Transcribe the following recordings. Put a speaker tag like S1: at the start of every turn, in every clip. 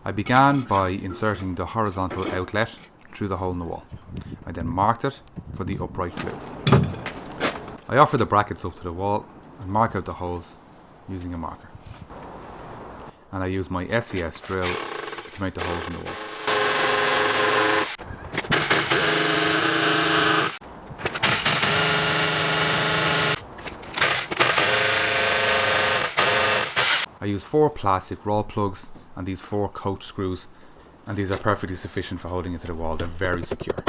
S1: I began by inserting the horizontal outlet through the hole in the wall. I then marked it for the upright flue. I offer the brackets up to the wall and mark out the holes using a marker. And I use my SES drill to make the holes in the wall. I use 4 plastic roll plugs and these 4 coach screws, and these are perfectly sufficient for holding it to the wall. They're very secure.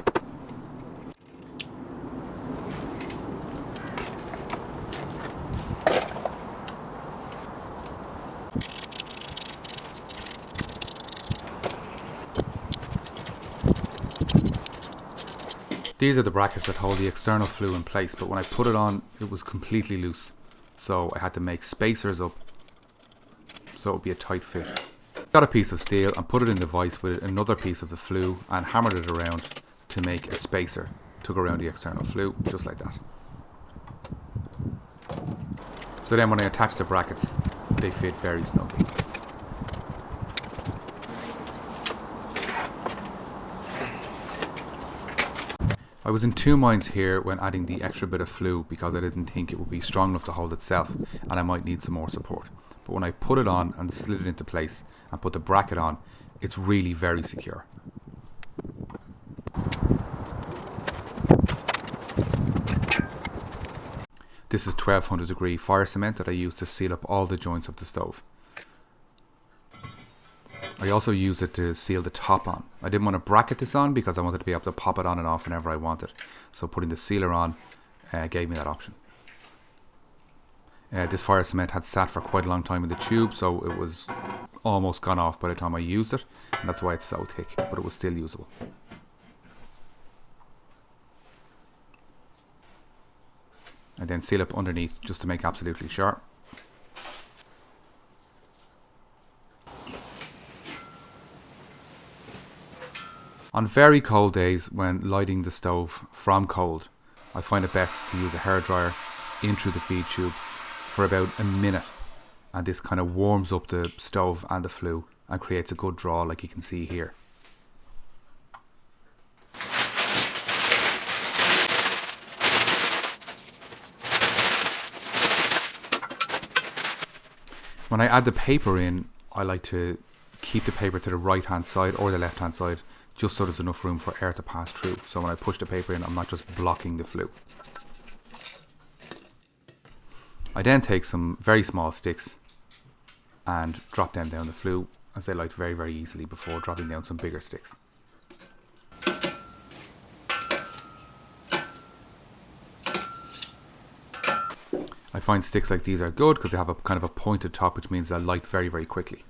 S1: These are the brackets that hold the external flue in place, but when I put it on, it was completely loose. So I had to make spacers up so it would be a tight fit. Got a piece of steel and put it in the vise with another piece of the flue and hammered it around to make a spacer to go around the external flue, just like that. So then when I attach the brackets, they fit very snugly. I was in 2 minds here when adding the extra bit of flue because I didn't think it would be strong enough to hold itself and I might need some more support. But when I put it on and slid it into place and put the bracket on, it's really very secure. This is 1200 degree fire cement that I use to seal up all the joints of the stove. I also use it to seal the top on. I didn't want to bracket this on because I wanted to be able to pop it on and off whenever I wanted. So putting the sealer on gave me that option. This fire cement had sat for quite a long time in the tube, so it was almost gone off by the time I used it, and that's why it's so thick, but it was still usable. And then seal up underneath just to make absolutely sure. On very cold days when lighting the stove from cold, I find it best to use a hairdryer in through the feed tube for about a minute, and this kind of warms up the stove and the flue and creates a good draw like you can see here. When I add the paper in, I like to keep the paper to the right hand side or the left hand side, just so there's enough room for air to pass through. So when I push the paper in, I'm not just blocking the flue. I then take some very small sticks and drop them down the flue, as they light very, very easily, before dropping down some bigger sticks. I find sticks like these are good because they have a kind of a pointed top, which means they'll light very, very quickly.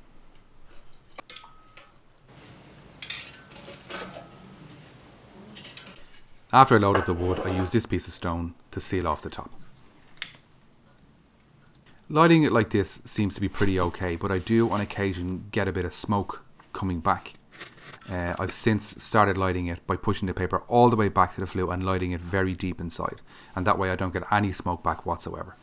S1: After I load up the wood, I use this piece of stone to seal off the top. Lighting it like this seems to be pretty okay, but I do on occasion get a bit of smoke coming back. I've since started lighting it by pushing the paper all the way back to the flue and lighting it very deep inside, and that way I don't get any smoke back whatsoever.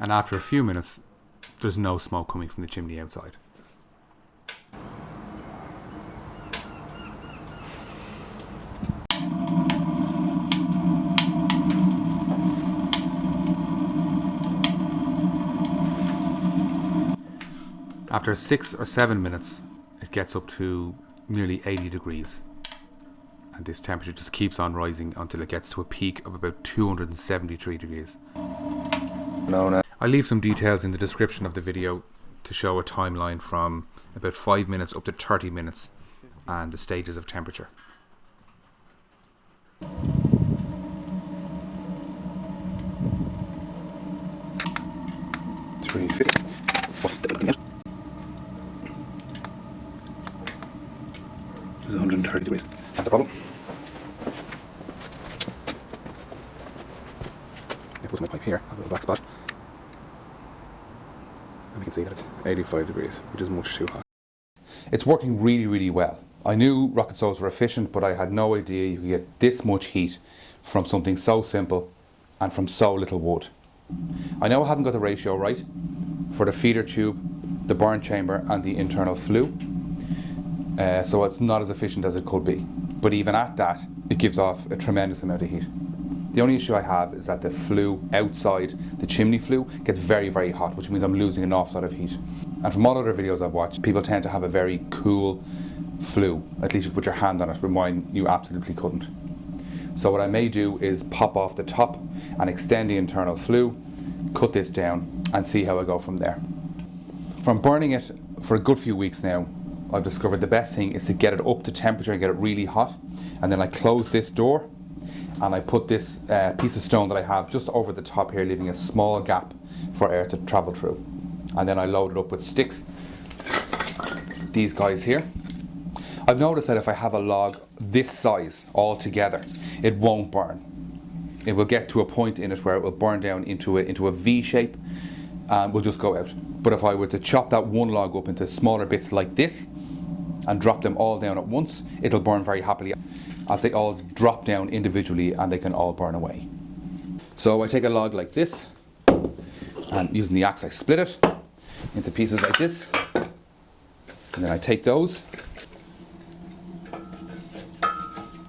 S1: And after a few minutes, there's no smoke coming from the chimney outside. After 6 or 7 minutes, it gets up to nearly 80 degrees. And this temperature just keeps on rising until it gets to a peak of about 273 degrees.
S2: No.
S1: I'll leave some details in the description of the video to show a timeline from about 5 minutes up to 30 minutes and the stages of temperature.
S2: 350. What the hell? This is 130 degrees. That's a problem. I put my pipe here, I have a little black spot. And we can see that it's 85 degrees, which is much too hot. It's working really, really well. I knew rocket stoves were efficient, but I had no idea you could get this much heat from something so simple and from so little wood. I know I haven't got the ratio right for the feeder tube, the burn chamber and the internal flue, so it's not as efficient as it could be. But even at that, it gives off a tremendous amount of heat. The only issue I have is that the flue outside the chimney flue gets very, very hot, which means I'm losing an awful lot of heat. And from all other videos I've watched, people tend to have a very cool flue. At least you could put your hand on it, but mine you absolutely couldn't. So what I may do is pop off the top and extend the internal flue, cut this down and see how I go from there. From burning it for a good few weeks now, I've discovered the best thing is to get it up to temperature and get it really hot, and then I close this door and I put this piece of stone that I have just over the top here, leaving a small gap for air to travel through. And then I load it up with sticks, these guys here. I've noticed that if I have a log this size all together, it won't burn. It will get to a point in it where it will burn down into a V shape and will just go out. But if I were to chop that one log up into smaller bits like this and drop them all down at once, it'll burn very happily as they all drop down individually and they can all burn away. So I take a log like this and using the axe I split it into pieces like this, and then I take those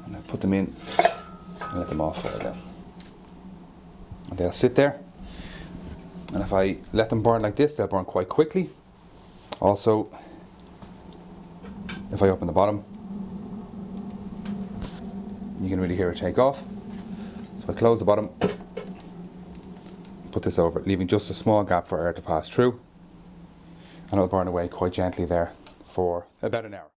S2: and I put them in and let them all fall down. And they'll sit there, and if I let them burn like this, they'll burn quite quickly. Also, if I open the bottom, you can really hear it take off. So I close the bottom, put this over it, leaving just a small gap for air to pass through, and it'll burn away quite gently there for about an hour.